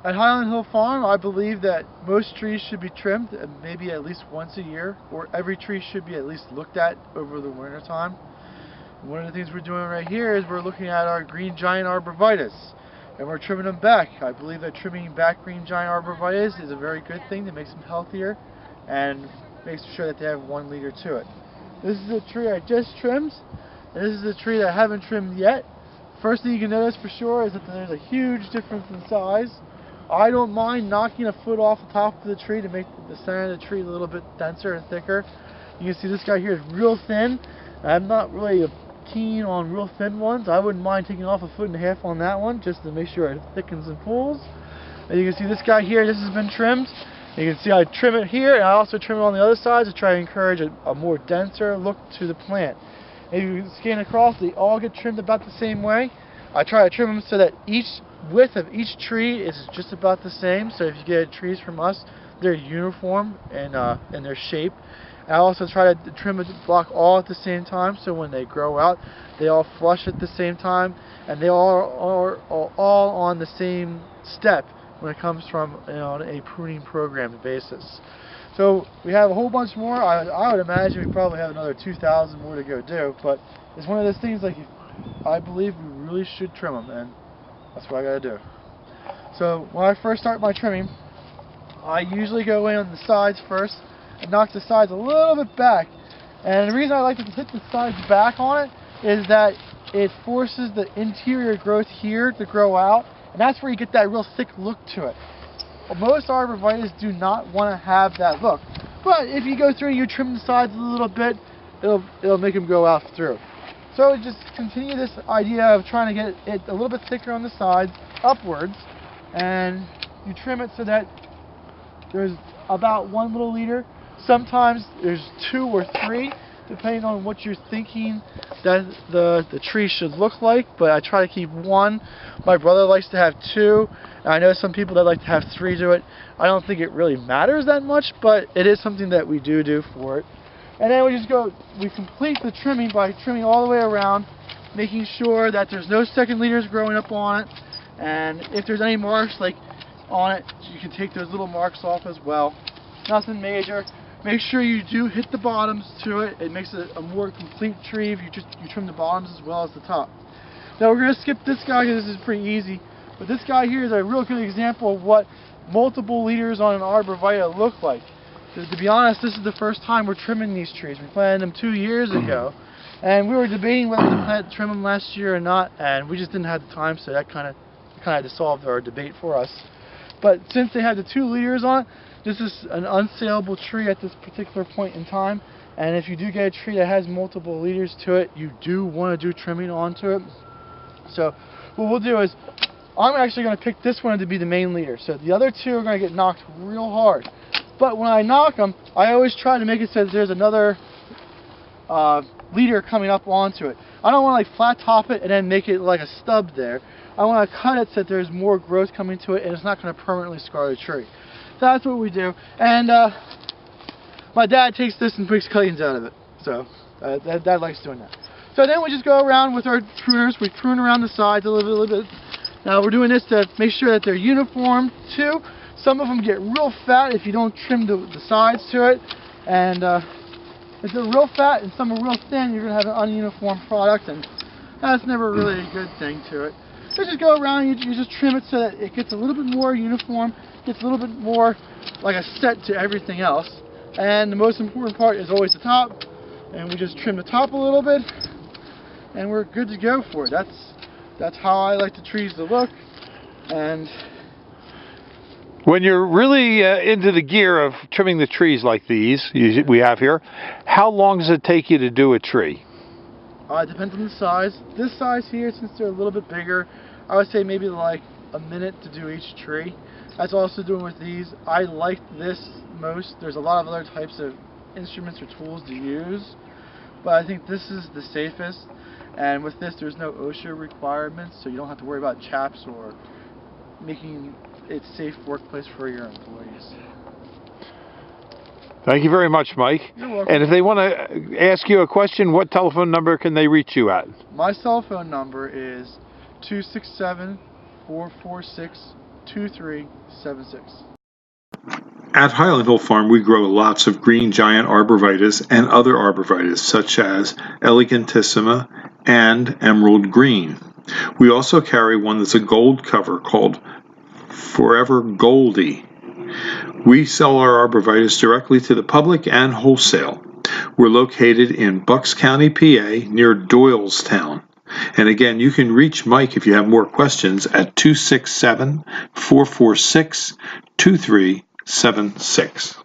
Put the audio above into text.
At Highland Hill Farm, I believe that most trees should be trimmed maybe at least once a year, or every tree should be at least looked at over the winter time. One of the things we're doing right here is we're looking at our green giant arborvitae, and we're trimming them back. I believe that trimming back green giant arborvitae is a very good thing that makes them healthier and makes sure that they have 1 liter to it. This is a tree I just trimmed, and this is a tree that I haven't trimmed yet. First thing you can notice for sure is that there's a huge difference in size. I don't mind knocking a foot off the top of the tree to make the center of the tree a little bit denser and thicker. You can see this guy here is real thin. I'm not really keen on real thin ones. I wouldn't mind taking off 1.5 feet on that one just to make sure it thickens and pulls. And you can see this guy here, this has been trimmed. You can see I trim it here, and I also trim it on the other side to try to encourage a more denser look to the plant. If you scan across, they all get trimmed about the same way. I try to trim them so that each width of each tree is just about the same. So if you get trees from us, they're uniform in their shape. I also try to trim the block all at the same time, so when they grow out, they all flush at the same time, and they all are all on the same step when it comes from on a pruning program basis. So we have a whole bunch more. I would imagine we probably have another 2,000 more to go do, but it's one of those things like I believe we really should trim them, and that's what I gotta do. So when I first start my trimming, I usually go in on the sides first and knock the sides a little bit back. And the reason I like to hit the sides back on it is that it forces the interior growth here to grow out, and that's where you get that real thick look to it. Most arborvitaes do not want to have that look, but if you go through and you trim the sides a little bit, it'll make them go out through. So just continue this idea of trying to get it a little bit thicker on the sides, upwards, and you trim it so that there's about 1 little liter. Sometimes there's 2 or 3, depending on what you're thinking that the tree should look like, but I try to keep 1. My brother likes to have 2, and I know some people that like to have 3 to it. I don't think it really matters that much, but it is something that we do for it. And then we complete the trimming by trimming all the way around, making sure that there's no second leaders growing up on it, and if there's any marks like on it, you can take those little marks off as well. Nothing major. Make sure you do hit the bottoms to it. It makes it a more complete tree if you trim the bottoms as well as the top. Now we're going to skip this guy because this is pretty easy, but this guy here is a real good example of what multiple leaders on an arborvitae look like. To be honest, this is the first time we're trimming these trees. We planted them 2 years ago, and we were debating whether to trim them last year or not, and we just didn't have the time, so that kind of dissolved our debate for us. But since they had the 2 leaders on it, this is an unsaleable tree at this particular point in time, and if you do get a tree that has multiple leaders to it, you do want to do trimming onto it. So what we'll do is, I'm actually going to pick this one to be the main leader, so the other 2 are going to get knocked real hard. But when I knock them, I always try to make it so that there's another leader coming up onto it. I don't want to like flat top it and then make it like a stub there. I want to cut it so that there's more growth coming to it and it's not going to permanently scar the tree. That's what we do. And my dad takes this and makes cuttings out of it. So Dad likes doing that. So then we just go around with our pruners. We prune around the sides a little bit. Now we're doing this to make sure that they're uniform too. Some of them get real fat if you don't trim the sides to it, and if they're real fat and some are real thin, you're going to have an ununiform product, and that's never really a good thing to it. So just go around and you just trim it so that it gets a little bit more uniform, gets a little bit more like a set to everything else. And the most important part is always the top, and we just trim the top a little bit, and we're good to go for it. That's how I like the trees to look. And when you're really into the gear of trimming the trees like these we have here, how long does it take you to do a tree? It depends on the size. This size here, since they're a little bit bigger, I would say maybe like a minute to do each tree. That's also doing with these. I like this most. There's a lot of other types of instruments or tools to use, but I think this is the safest. And with this, there's no OSHA requirements, so you don't have to worry about chaps or making it a safe workplace for your employees. Thank you very much, Mike. You're welcome. And if they want to ask you a question, what telephone number can they reach you at? My cell phone number is 267-446-4644. 2376. At Highland Hill Farm, we grow lots of green giant arborvitae and other arborvitae such as Elegantissima and Emerald Green. We also carry one that's a gold cover called Forever Goldie. We sell our arborvitae directly to the public and wholesale. We're located in Bucks County, PA, near Doylestown. And again, you can reach Mike if you have more questions at 267-446-2376.